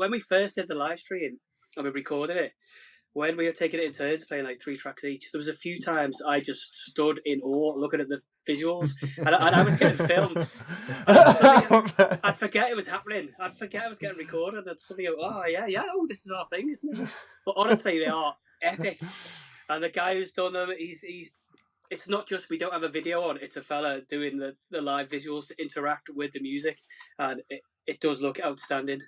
when we first did the live stream and we recorded it, when we were taking it in turns, playing like 3 tracks each, there was a few times I just stood in awe looking at the visuals, and I was getting filmed. And I'd forget it was happening. I'd forget I was getting recorded, and suddenly go, oh yeah, oh, this is our thing, isn't it? But honestly, they are epic. And the guy who's done them, he's it's not just we don't have a video on, it's a fella doing the live visuals to interact with the music, and it does look outstanding.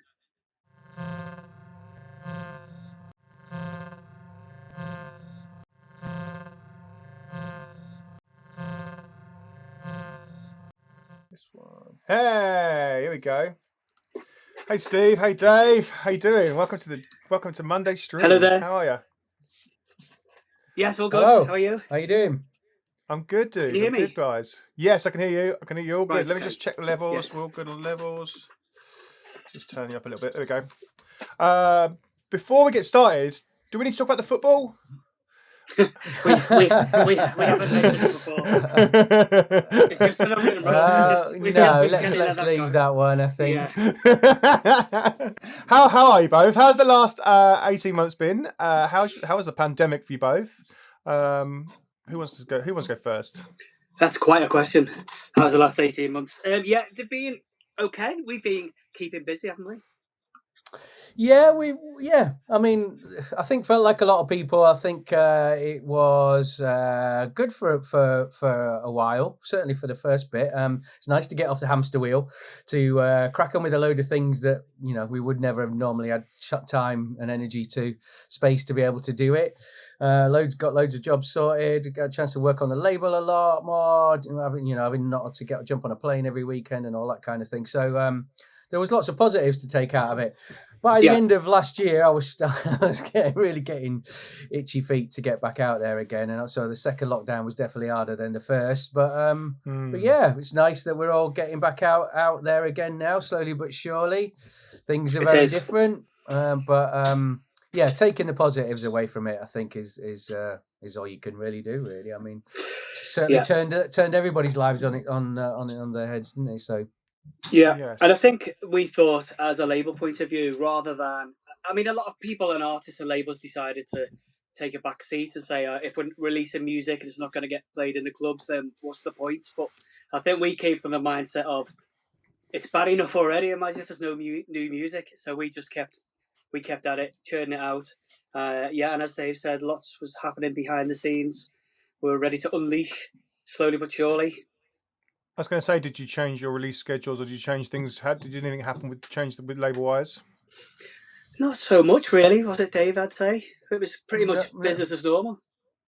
This one. Hey, here we go. Hey Steve, hey Dave, how you doing? Welcome to Monday stream. Hello there. How are you? Yes, all good. Hello. How are you? How you doing? I'm good, dude. Can you hear me? Good, guys. Yes, I can hear you. I can hear you all good. Right, Let me okay. just check the levels. Yes. We're all good on levels. Just turn you up a little bit. There we go. Before we get started, do we need to talk about the football? we haven't mentioned it before. It's just an unwritten rule. No, let's leave that one, I think. Yeah. How are you both? How's the last 18 months been? How was the pandemic for you both? Who wants to go first? That's quite a question. How was the last 18 months? Yeah, they've been okay. We've been keeping busy, haven't we? Yeah, I mean, I think for like a lot of people, I think it was good for a while. Certainly for the first bit. It's nice to get off the hamster wheel, to crack on with a load of things that we would never have normally had time and energy to space to be able to do it. Got loads of jobs sorted. Got a chance to work on the label a lot more. Having not to jump on a plane every weekend and all that kind of thing. So there was lots of positives to take out of it. By the end of last year, I was getting itchy feet to get back out there again, and so the second lockdown was definitely harder than the first. But yeah, it's nice that we're all getting back out there again now, slowly but surely. Things are very different, yeah, taking the positives away from it, I think, is all you can really do. Really, I mean, certainly turned everybody's lives on their heads, didn't they? So. Yeah, yes. And I think we thought, as a label point of view, rather than, I mean, a lot of people and artists and labels decided to take a back seat and say, if we're releasing music and it's not going to get played in the clubs, then what's the point? But I think we came from the mindset of, it's bad enough already, imagine if there's no new music. So we just kept at it, churning it out. And as Dave said, lots was happening behind the scenes. We were ready to unleash, slowly but surely. I was going to say, did you change your release schedules, or did you change things? Did anything happen with label wise? Not so much, really. Was it, Dave? I'd say it was pretty much business as normal.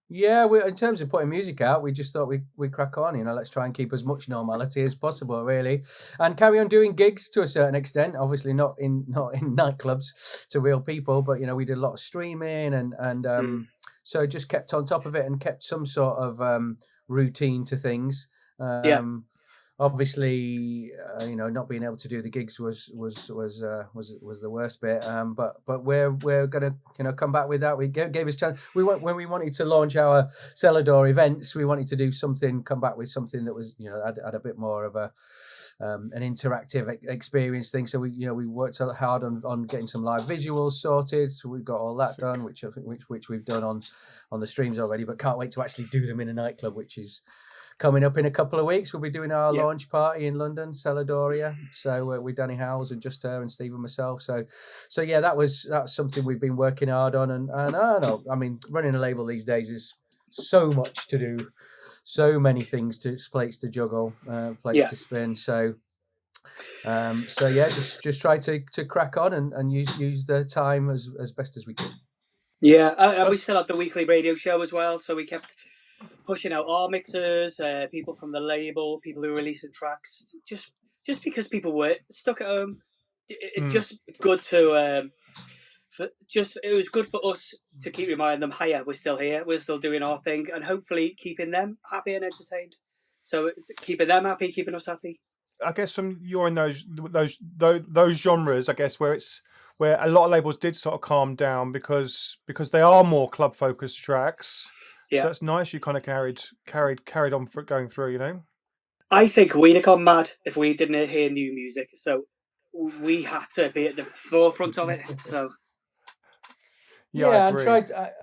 Yeah, in terms of putting music out, we just thought we'd crack on. Let's try and keep as much normality as possible, really, and carry on doing gigs to a certain extent. Obviously, not in nightclubs to real people, but we did a lot of streaming and so just kept on top of it and kept some sort of routine to things. Obviously, not being able to do the gigs was the worst bit. But we're gonna come back with that. We gave us chance. When we wanted to launch our Selador events, we wanted to do something, come back with something that was had a bit more of an interactive experience thing. So we worked hard on getting some live visuals sorted. So we've got all that done, which we've done on the streams already. But can't wait to actually do them in a nightclub, which is coming up in a couple of weeks. We'll be doing our launch party in London, Seladoria. So with Danny Howells and just her and Steve and myself. So yeah, that's something we've been working hard on. And I don't know. I mean, running a label these days is so much to do, so many things plates to juggle, plates to spin. So yeah, just try to crack on and use the time as best as we could. Yeah, and we still had the weekly radio show as well. So we kept pushing out our mixers, people from the label, people who were releasing tracks, just because people were stuck at home. It's just good to it was good for us to keep reminding them, hiya, we're still here, we're still doing our thing, and hopefully keeping them happy and entertained. So it's keeping them happy, keeping us happy. I guess you're in those genres, I guess, where a lot of labels did sort of calm down because they are more club focused tracks. Yeah. So it's nice you kind of carried on for going through, I think we'd have gone mad if we didn't hear new music. So we had to be at the forefront of it. So yeah,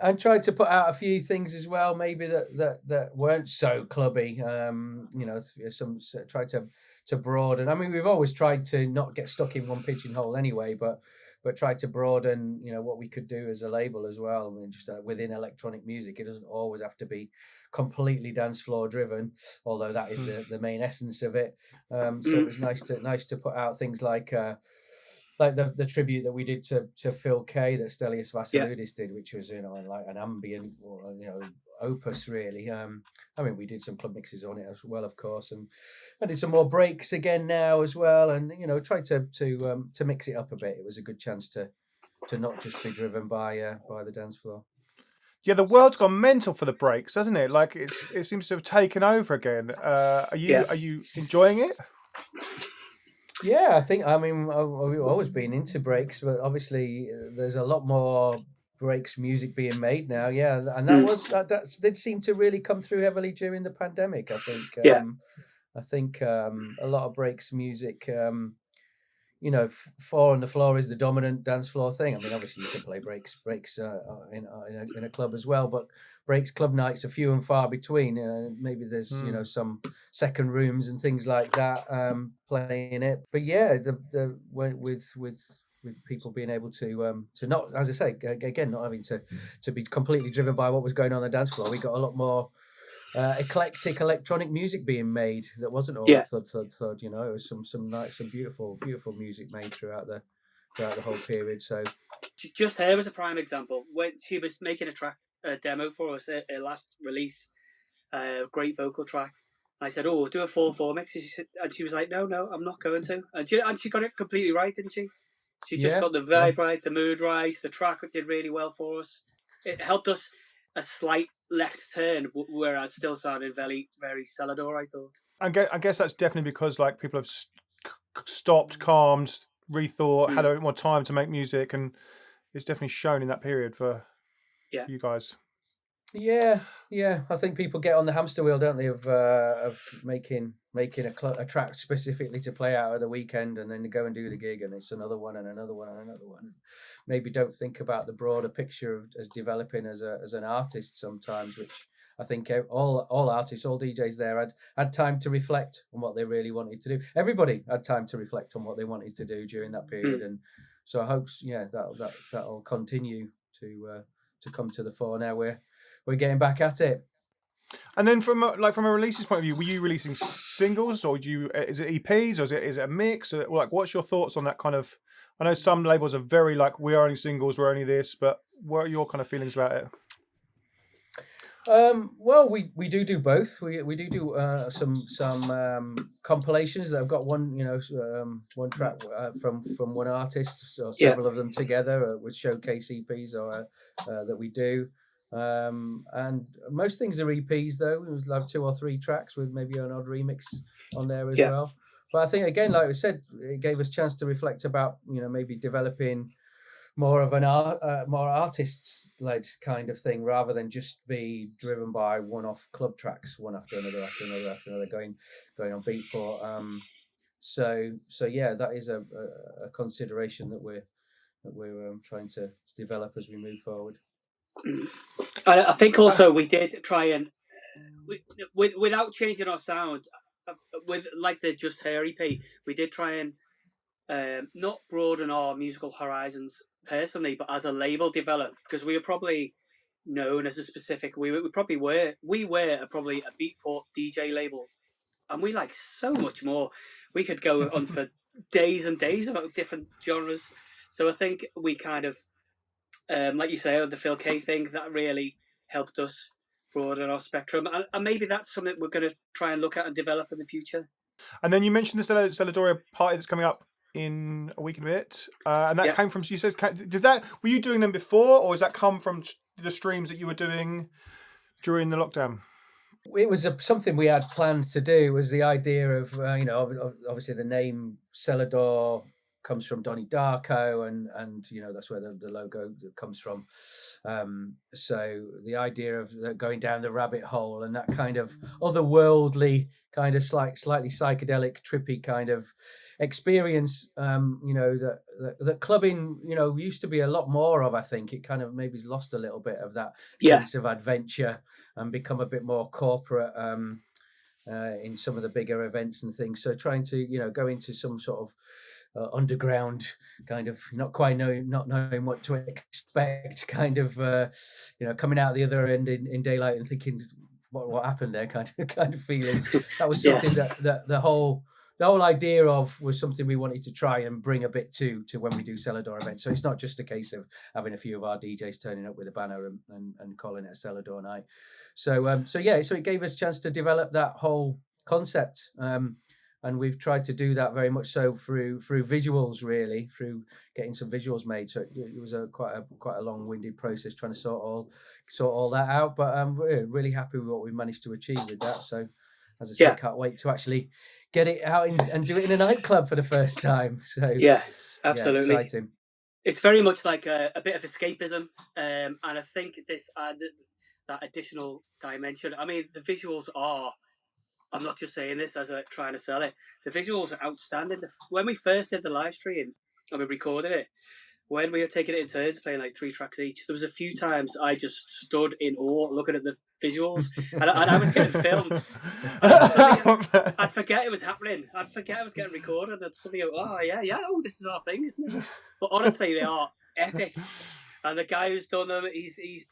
and tried to put out a few things as well, maybe that weren't so clubby. Tried to broaden. I mean, we've always tried to not get stuck in one pigeonhole anyway, but tried to broaden, what we could do as a label as well. I mean, just within electronic music, it doesn't always have to be completely dance floor driven, although that is the main essence of it. So it was nice to put out things like the tribute that we did to Phil Kay that Stelios Vassiliadis did, which was like an ambient opus really. I mean, we did some club mixes on it as well, of course, and I did some more breaks again now as well, and tried to mix it up a bit. It was a good chance to not just be driven by the dance floor. Yeah, the world's gone mental for the breaks, hasn't it? Like it seems to have taken over again. Are you enjoying it? Yeah, I mean, we've always been into breaks, but obviously there's a lot more breaks music being made now. Yeah, and that did seem to really come through heavily during the pandemic. I think a lot of breaks music. Four on the floor is the dominant dance floor thing. I mean, obviously you can play breaks in a club as well, but breaks club nights are few and far between. Maybe there's some second rooms and things like that playing it. But yeah, with people being able to not, as I say again, not having to be completely driven by what was going on the dance floor, we got a lot more eclectic electronic music being made that wasn't all thud. It was some beautiful music made throughout the whole period. So just her was a prime example. When she was making a demo for us, her last release, great vocal track. And I said, "Oh, do a 4/4 mix," and she was like, "No, I'm not going to." And she got it completely right, didn't she? She just got the vibe right, the mood right. The track did really well for us. It helped us a slight left turn, whereas still sounded very, very Selador, I thought. I guess that's definitely because like people have stopped, calmed, rethought, had a bit more time to make music, and it's definitely shown in that period for you guys. Yeah. I think people get on the hamster wheel, don't they, of making a track specifically to play out at the weekend, and then go and do the gig, and it's another one and another one and another one. Maybe don't think about the broader picture as developing as an artist sometimes, which I think all artists, all DJs there had time to reflect on what they really wanted to do. Everybody had time to reflect on what they wanted to do during that period, and so I hope that'll continue to come to the fore now. We're getting back at it. And then from a releases point of view, were you releasing singles, or is it EPs, or is it a mix? Or, like, what's your thoughts on that kind of? I know some labels are very like, we're only singles, we're only this, but what are your kind of feelings about it? Well, we do both. We do some compilations that have got one track from one artist, or several of them together with showcase EPs or that we do. And most things are EPs though. We'll have 2 or 3 tracks with maybe an odd remix on there as well. But I think again, like we said, it gave us a chance to reflect about maybe developing more of an more artists-led kind of thing, rather than just be driven by one-off club tracks, one after another going on Beatport. So yeah, that is a consideration that we're trying to develop as we move forward. I think also we did try and without changing our sound, with like the Just Her EP, we did try and not broaden our musical horizons personally, but as a label develop, because we were probably known as a specific. We were probably a Beatport DJ label, and we like so much more. We could go on for days and days about different genres. So I think we kind of, like you say, the Phil K thing that really helped us broaden our spectrum, and maybe that's something we're going to try and look at and develop in the future. And then you mentioned the Selador party that's coming up in a week and a bit, and that came from, you said, were you doing them before, or has that come from the streams that you were doing during the lockdown? It was something we had planned to do. It was the idea of obviously the name Selador comes from Donnie Darko, and that's where the logo comes from. So the idea of going down the rabbit hole and that kind of otherworldly, kind of slightly psychedelic, trippy kind of experience, that clubbing, used to be a lot more of. I think it kind of maybe lost a little bit of that sense of adventure and become a bit more corporate in some of the bigger events and things. So trying to, go into some sort of underground kind of not knowing what to expect, kind of coming out the other end in daylight and thinking what happened there, kind of feeling. That was something that the whole idea of was something we wanted to try and bring a bit to when we do Selador events. So it's not just a case of having a few of our DJs turning up with a banner and calling it a Selador night. So it gave us a chance to develop that whole concept. And we've tried to do that very much so through visuals, really, through getting some visuals made. So it was quite a long-winded process trying to sort all that out. But we're really happy with what we managed to achieve with that. So, as I said, can't wait to actually get it out and do it in a nightclub for the first time. So absolutely. Exciting. It's very much like a bit of escapism, and I think this added that additional dimension. I mean, the visuals are. I'm not just saying this as trying to sell it. The visuals are outstanding. When we first did the live stream and we recorded it, when we were taking it in turns, playing like 3 tracks each, there was a few times I just stood in awe looking at the visuals, and I was getting filmed. I'd forget it was happening. I'd forget I was getting recorded, and suddenly go, this is our thing, isn't it? But honestly, they are epic. And the guy who's done them, he's.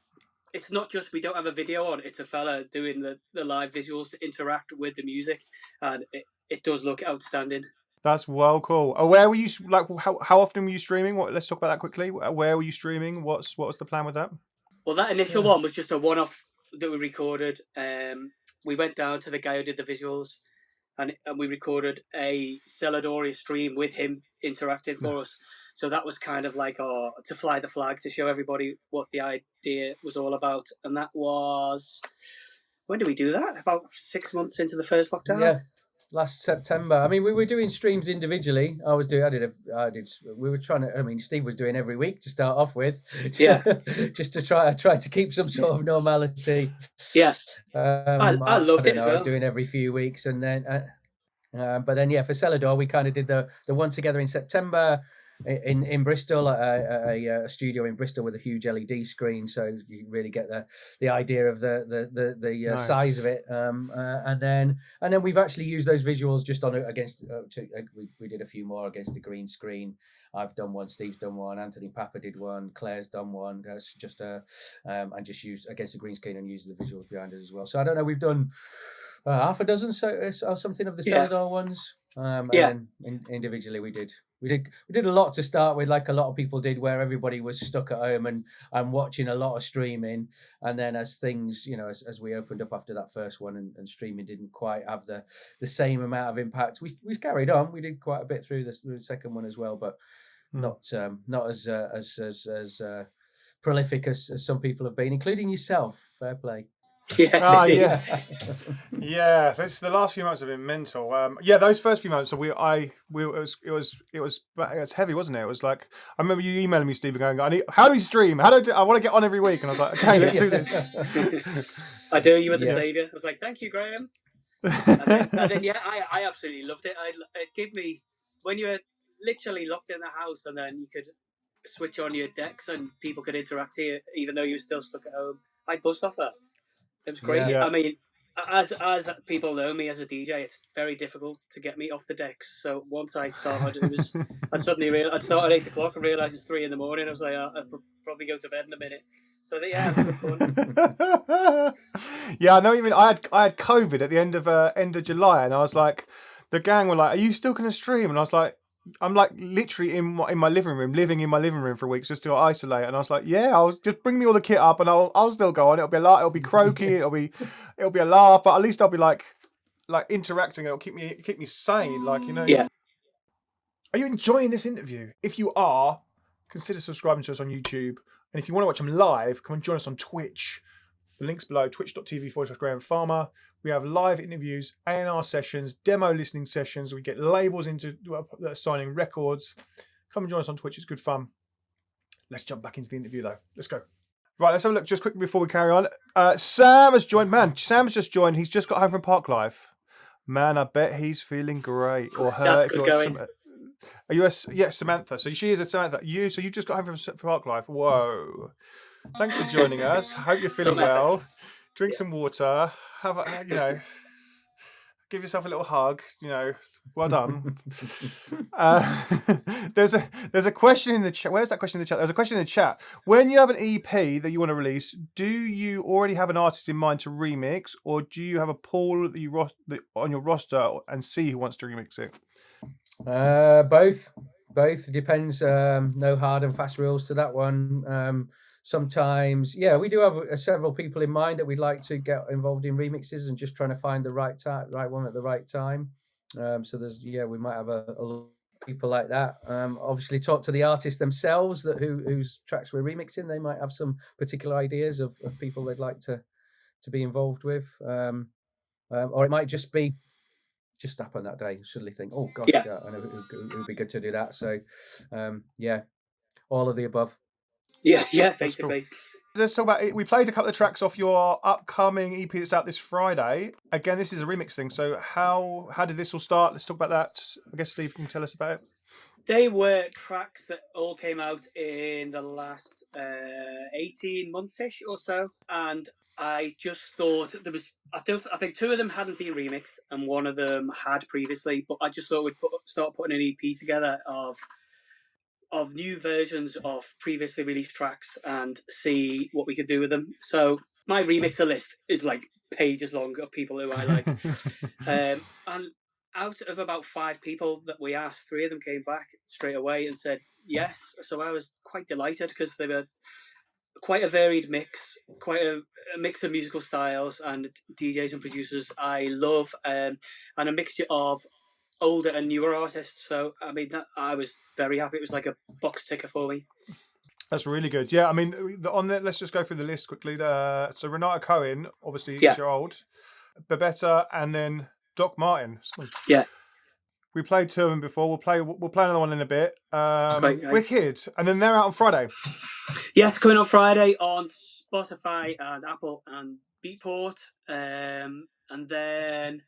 It's not just we don't have a video on, it's a fella doing the live visuals to interact with the music, and it does look outstanding. That's well cool. Where were you, like, how often were you streaming? Let's talk about that quickly. Where were you streaming? What was the plan with that? Well, that initial one was just a one-off that we recorded. We went down to the guy who did the visuals, and we recorded a Selador stream with him interacting for us. So that was kind of like to fly the flag, to show everybody what the idea was all about. And that was, when did we do that? About 6 months into the first lockdown? Yeah, last September. I mean, we were doing streams individually. We were trying to, I mean, Steve was doing every week to start off with. Yeah. Just to try to keep some sort of normality. Yeah. I loved it as well. I was doing every few weeks. And then, but then, for Selador, we kind of did the one together in September. In Bristol, a studio in Bristol with a huge LED screen, so you really get the idea of the nice. Size of it. And then we've actually used those visuals just on against. We did a few more against the green screen. I've done one, Steve's done one, Anthony Papa did one, Claire's done one. That's just and just used against the green screen and used the visuals behind it as well. So I don't know, we've done half a dozen or something of the Selador ones. And then individually we did a lot to start with, like a lot of people did, where everybody was stuck at home and watching a lot of streaming. And then as things, as we opened up after that first one and streaming didn't quite have the same amount of impact, we carried on. We did quite a bit through the second one as well, but not as prolific as some people have been, including yourself. Fair play. Yeah. The last few months have been mental. Those first few months. So it was heavy, wasn't it? It was like, I remember you emailing me, Steve, going, how do we stream? I want to get on every week, and I was like, okay, let's do this. I do. You were the saviour. I was like, thank you, Graham. and then I absolutely loved it. It gave me, when you were literally locked in the house, and then you could switch on your decks and people could interact here, even though you were still stuck at home. I buzzed off that. It was great. Yeah. I mean, as people know me as a DJ, it's very difficult to get me off the decks. So once I started, I'd suddenly realized I'd start at 8 o'clock and realised it's 3 a.m. I was like, I'll probably go to bed in a minute. So it was good fun. Yeah, I know. Even I had COVID at the end of July, and I was like, the gang were like, "Are you still going to stream?" And I was like, I'm like literally in my living room, living in my living room for weeks just to isolate. And I was like, yeah, I'll just bring me all the kit up and I'll still go on. It'll be a laugh, it'll be croaky, it'll be a laugh, but at least I'll be like interacting. It'll keep me sane, Yeah. Are you enjoying this interview? If you are, consider subscribing to us on YouTube. And if you want to watch them live, come and join us on Twitch. The link's below, twitch.tv/Graham Farmer. We have live interviews, A&R sessions, demo listening sessions. We get labels that are signing records. Come and join us on Twitch. It's good fun. Let's jump back into the interview, though. Let's go. Right, let's have a look just quickly before we carry on. Sam has joined. Man, Sam's just joined. He's just got home from Park Live. Man, I bet he's feeling great. Or her. That's good going. Are you Samantha? So she is a Samantha. So you just got home from Park Life. Whoa! Thanks for joining us. Hope you're feeling well. Drink some water. Have a, give yourself a little hug. Well done. There's a question in the chat. Where's that question in the chat? There's a question in the chat. When you have an EP that you want to release, do you already have an artist in mind to remix, or do you have a pool that on your roster and see who wants to remix it? Both. It depends. No hard and fast rules to that one. Sometimes, we do have several people in mind that we'd like to get involved in remixes, and just trying to find the right one at the right time. So there's we might have a lot of people like that. Obviously, talk to the artists themselves whose tracks we're remixing. They might have some particular ideas of people they'd like to be involved with, or it might just be happen that day. Suddenly think, oh gosh, I know it would be good to do that. So, all of the above. Yeah, basically. Let's talk about it. We played a couple of tracks off your upcoming EP that's out this Friday. Again, this is a remix thing. So how did this all start? Let's talk about that. I guess Steve can tell us about it. They were tracks that all came out in the last 18 months-ish or so. And I just thought I think two of them hadn't been remixed and one of them had previously. But I just thought we'd start putting an EP together of new versions of previously released tracks and see what we could do with them. So my remixer list is like pages long of people who I like. And out of about 5 people that we asked, 3 of them came back straight away and said yes. So I was quite delighted because they were quite a varied mix, quite a mix of musical styles and DJs and producers I love, and a mixture of older and newer artists. So I mean, I was very happy. It was like a box ticker for me. That's really good. Yeah, I mean, on there, let's just go through the list quickly. So Renata Cohen, obviously, is your old. Babetta, and then Doc Martin. Yeah. We played 2 of them before. We'll play another one in a bit. Wicked. And then they're out on Friday. Yes, coming on Friday on Spotify and Apple and Beatport. And then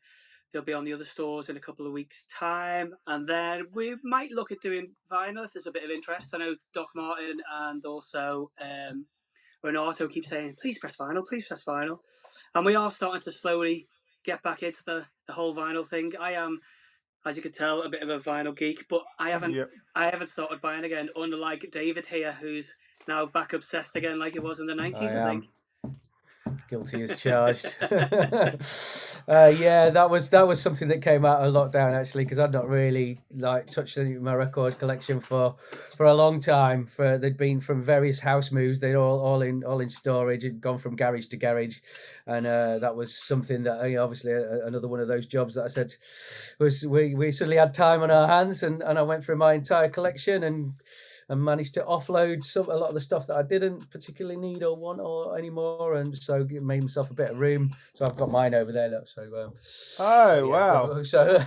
they'll be on the other stores in a couple of weeks' time. And then we might look at doing vinyl if there's a bit of interest. I know Doc Martin and also Renato keep saying, please press vinyl. And we are starting to slowly get back into the whole vinyl thing. I am, as you can tell, a bit of a vinyl geek, but I haven't started buying again, unlike David here, who's now back obsessed again like it was in the 90s, I think. Guilty as charged. That was something that came out of lockdown actually, because I'd not really touched any of my record collection for a long time. They'd been from various house moves. They'd all in storage. Had gone from garage to garage, and that was something that obviously another one of those jobs that I said was we suddenly had time on our hands, and I went through my entire collection and managed to offload a lot of the stuff that I didn't particularly need or want anymore, and so made myself a bit of room. So I've got mine over there. Look, so wow! So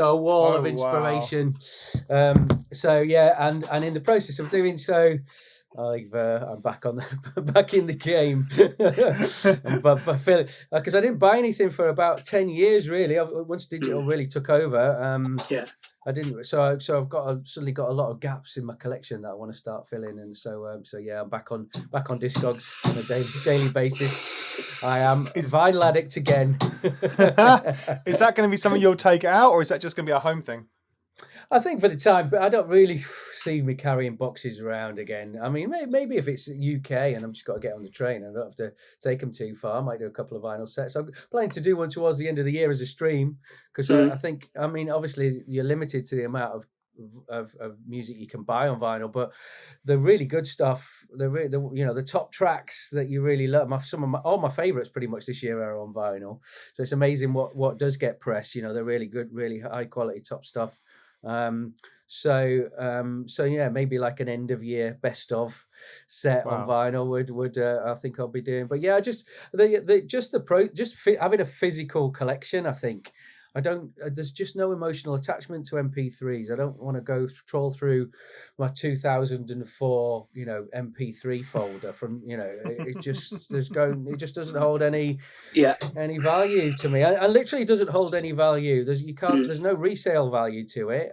a wall of inspiration. Wow. And in the process of doing so, I'm back in the game. But because I didn't buy anything for about 10 years really. Once digital really took over, I didn't. So I've suddenly got a lot of gaps in my collection that I want to start filling, and so I'm back on Discogs on a daily basis. I am vinyl addict again. Is that going to be something you'll take out, or is that just going to be a home thing? I think for the time, but I don't really see me carrying boxes around again. I mean, maybe if it's UK and I've just got to get on the train, I don't have to take them too far. I might do a couple of vinyl sets. I'm planning to do one towards the end of the year as a stream, because I think, I mean, obviously you're limited to the amount of music you can buy on vinyl, but the really good stuff, the top tracks that you really love, all my favorites pretty much this year are on vinyl. So it's amazing what does get pressed. They're really good, really high quality top stuff. Maybe like an end of year best of set on vinyl would I think I'll be doing. But yeah, having a physical collection, I think I don't. There's just no emotional attachment to MP3s. I don't want to go troll through my 2004, MP3 folder from, it just it just doesn't hold any value to me. I literally doesn't hold any value. There's no resale value to it.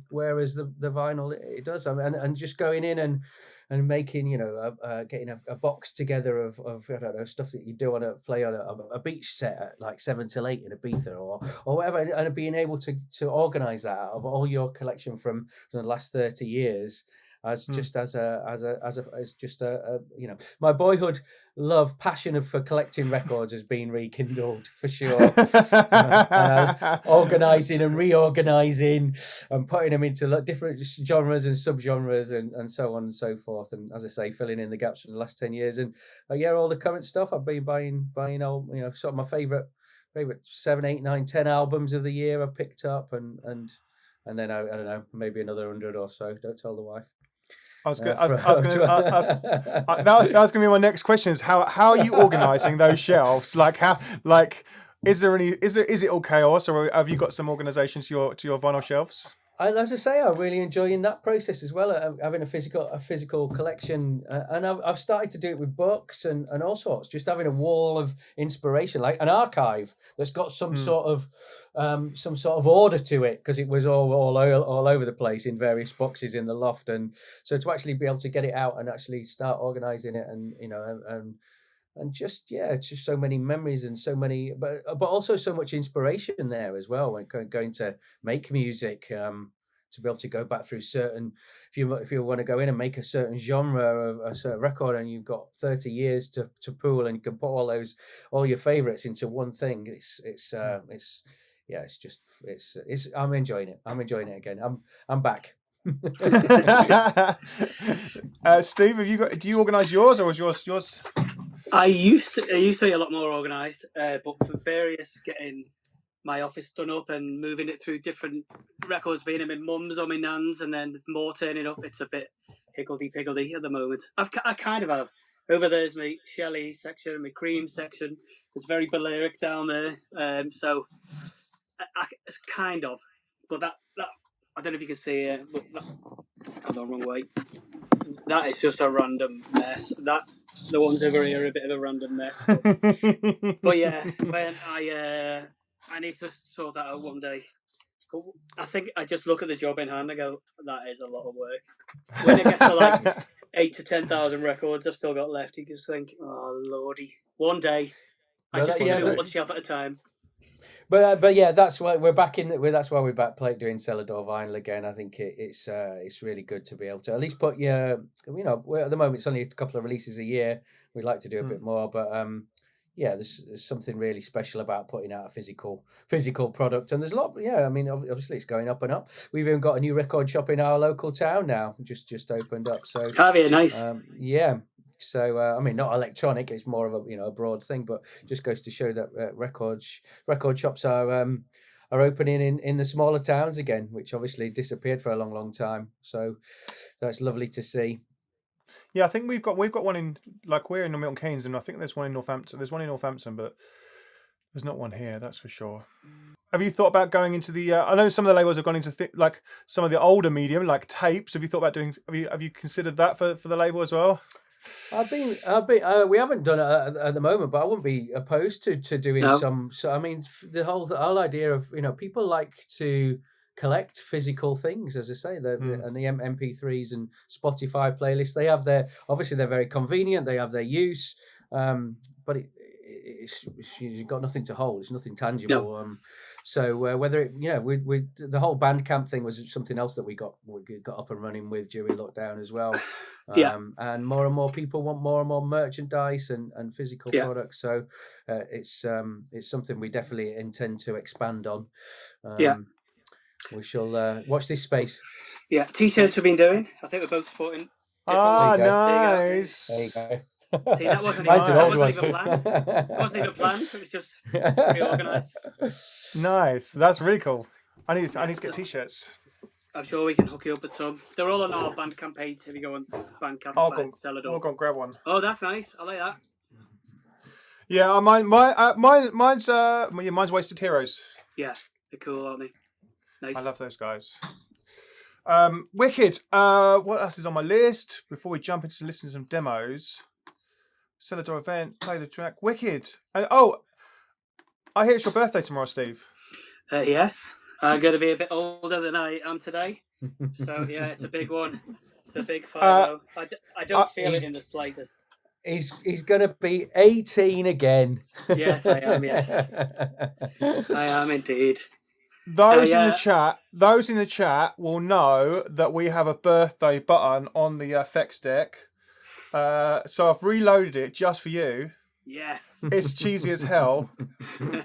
Whereas the vinyl, it does. And just going in and making, getting a box together of I don't know, stuff that you do play on a beach set at like 7 till 8 in Ibiza or whatever, and being able to organize that out of all your collection from the last 30 years as just as my boyhood love, passion for collecting records has been rekindled for sure. Organizing and reorganizing and putting them into different genres and subgenres and so on and so forth. And as I say, filling in the gaps from the last 10 years. And all the current stuff I've been buying old, sort of my favorite 7, 8, 9, 10 albums of the year I've picked up and then I don't know, maybe another 100 or so. Don't tell the wife. That was going to be my next question: is how are you organising those shelves? Is it all chaos, or have you got some organisation to your vinyl shelves? As I say, I'm really enjoying that process as well. Having a physical collection, and I've started to do it with books and all sorts. Just having a wall of inspiration, like an archive that's got some sort of order to it, because it was all over the place in various boxes in the loft. And so to actually be able to get it out and actually start organising it, and just so many memories and so many, but also so much inspiration there as well when going to make music, to be able to go back through certain, if you want to go in and make a certain genre of a certain record, and you've got 30 years to pool, and you can put all your favorites into one thing. I'm enjoying it. I'm enjoying it again. I'm back. Steve, do you organise yours, or was yours? I used to be a lot more organised, but for various getting my office done up and moving it through different records, being in my mum's or my nan's, and then more turning up, it's a bit higgledy-piggledy at the moment. I kind of have. Over there's my Shelley section and my Cream section. It's very Balearic down there, so it's kind of. But that I don't know if you can see it, but I've gone the wrong way. That is just a random mess. The ones over here are a bit of a random mess. But yeah, when I need to sort that out one day. I think I just look at the job in hand and go, that is a lot of work. When it gets to like 8 to 10,000 records I've still got left, you just think, oh lordy. One day, I just want to do one shelf at a time. But yeah, that's why we're back that's why we're back doing Selador vinyl again. I think it's really good to be able to at least put at the moment it's only a couple of releases a year. We'd like to do a bit more, but there's something really special about putting out a physical product, and there's a lot. Yeah, I mean, obviously it's going up and up. We've even got a new record shop in our local town now, just opened up. So nice. So, I mean, not electronic, it's more of a broad thing, but just goes to show that record shops are opening in the smaller towns again, which obviously disappeared for a long, long time. So that's lovely to see. Yeah, I think we've got one in, like, we're in Milton Keynes, and I think there's one in Northampton. There's one in Northampton, but there's not one here, that's for sure. Have you thought about going into the? I know some of the labels have gone into like some of the older medium, like tapes. Have you thought about doing? Have you considered that for the label as well? We haven't done it at the moment, but I wouldn't be opposed to doing some. So I mean, the whole idea of people like to collect physical things, as I say, and the MP3s and Spotify playlists. They have obviously they're very convenient. They have their use, but you've got nothing to hold. It's nothing tangible. No. So whether the whole Bandcamp thing was something else that we got up and running with during lockdown as well. And more people want more and more merchandise and physical products. So it's something we definitely intend to expand on. We shall watch this space. Yeah, t-shirts we've been doing. I think we're both supporting. Nice. There you go. See, that wasn't even planned. It wasn't even planned. It was just reorganised. Nice. That's really cool. I need to get t-shirts. I'm sure we can hook you up with some. They're all on our Bandcamp page. If you go on Bandcamp, Selador. I'll go and grab one. Oh, that's nice. I like that. Yeah, mine's Wasted Heroes. Yeah. They're cool, aren't they? Nice. I love those guys. Wicked. What else is on my list before we jump into listening to some demos? Selador event, play the track. Wicked. And I hear it's your birthday tomorrow, Steve. Yes, I'm going to be a bit older than I am today. So yeah, it's a big one. It's a big 5-0. I don't feel it in the slightest. He's going to be 18 again. Yes, I am. Yes, I am indeed. Those in the chat will know that we have a birthday button on the effects deck. So I've reloaded it just for you. Yes. It's cheesy as hell.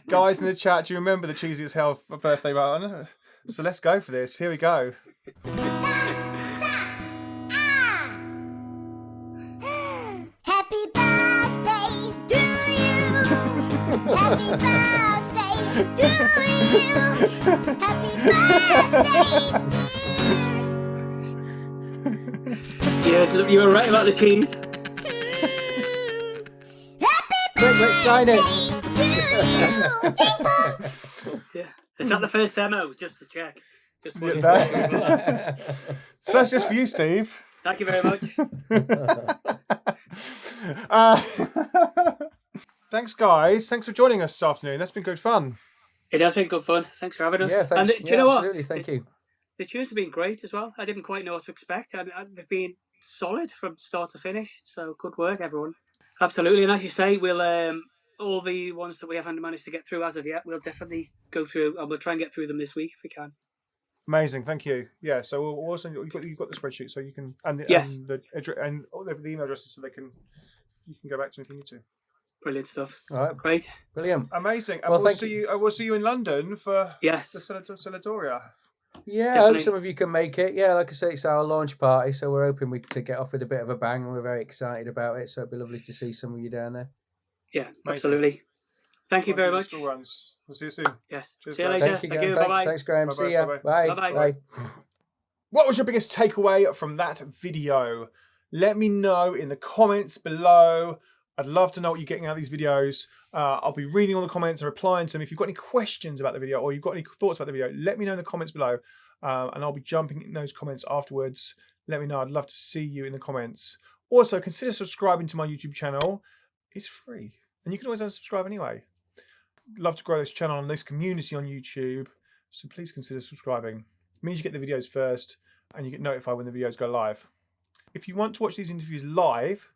Guys in the chat, do you remember the cheesy as hell birthday button? So let's go for this. Here we go. Happy birthday to you. Happy birthday to you. Happy birthday. Yeah, you were right about the cheese. Quick, let's sign it. Yeah. Is that the first demo? Just to check. Just So that's just for you, Steve. Thank you very much. Thanks, guys. Thanks for joining us this afternoon. That's been good fun. It has been good fun. Thanks for having us. Yeah, thanks. And do you know what? Absolutely, thank you. The tunes have been great as well. I didn't quite know what to expect. They've been solid from start to finish. So good work, everyone. Absolutely. And as you say, we'll all the ones that we haven't managed to get through as of yet, we'll definitely go through, and we'll try and get through them this week if we can. Amazing, thank you. Yeah, so we'll also you've got the spreadsheet, so you can and all the email addresses, so you can go back to if you need to. Brilliant stuff. All right, great, brilliant, amazing. And well, we'll see you. I will see you in London for the Seladoria. Yeah, definitely. I hope some of you can make it. Yeah, like I say, it's our launch party, so we're hoping to get off with a bit of a bang, and we're very excited about it. So it'd be lovely to see some of you down there. Yeah, amazing. Absolutely. Thank you very much. We'll see you soon. Yes. Cheers, see you later. Thank you. Bye bye. Thanks, Graham. See ya. Bye. Bye. What was your biggest takeaway from that video? Let me know in the comments below. I'd love to know what you're getting out of these videos. I'll be reading all the comments and replying to them. If you've got any questions about the video or you've got any thoughts about the video, let me know in the comments below. And I'll be jumping in those comments afterwards. Let me know. I'd love to see you in the comments. Also, consider subscribing to my YouTube channel. It's free. And you can always unsubscribe anyway. Love to grow this channel and this community on YouTube. So please consider subscribing. It means you get the videos first and you get notified when the videos go live. If you want to watch these interviews live,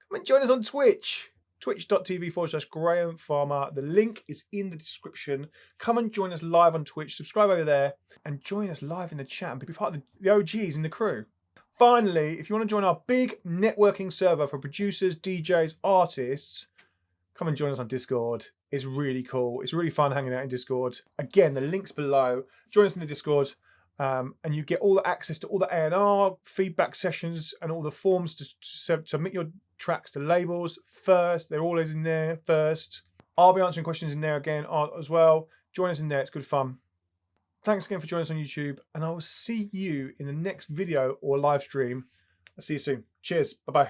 come and join us on Twitch. Twitch.tv/Graham Farmer. The link is in the description. Come and join us live on Twitch. Subscribe over there and join us live in the chat and be part of the OGs in the crew. Finally, if you want to join our big networking server for producers, DJs, artists, come and join us on Discord. It's really cool. It's really fun hanging out in Discord. Again, the link's below. Join us in the Discord and you get all the access to all the A&R feedback sessions and all the forms to submit your tracks to labels first. They're always in there first. I'll be answering questions in there again as well. Join us in there. It's good fun. Thanks again for joining us on YouTube, and I will see you in the next video or live stream. I'll see you soon. Cheers. Bye-bye.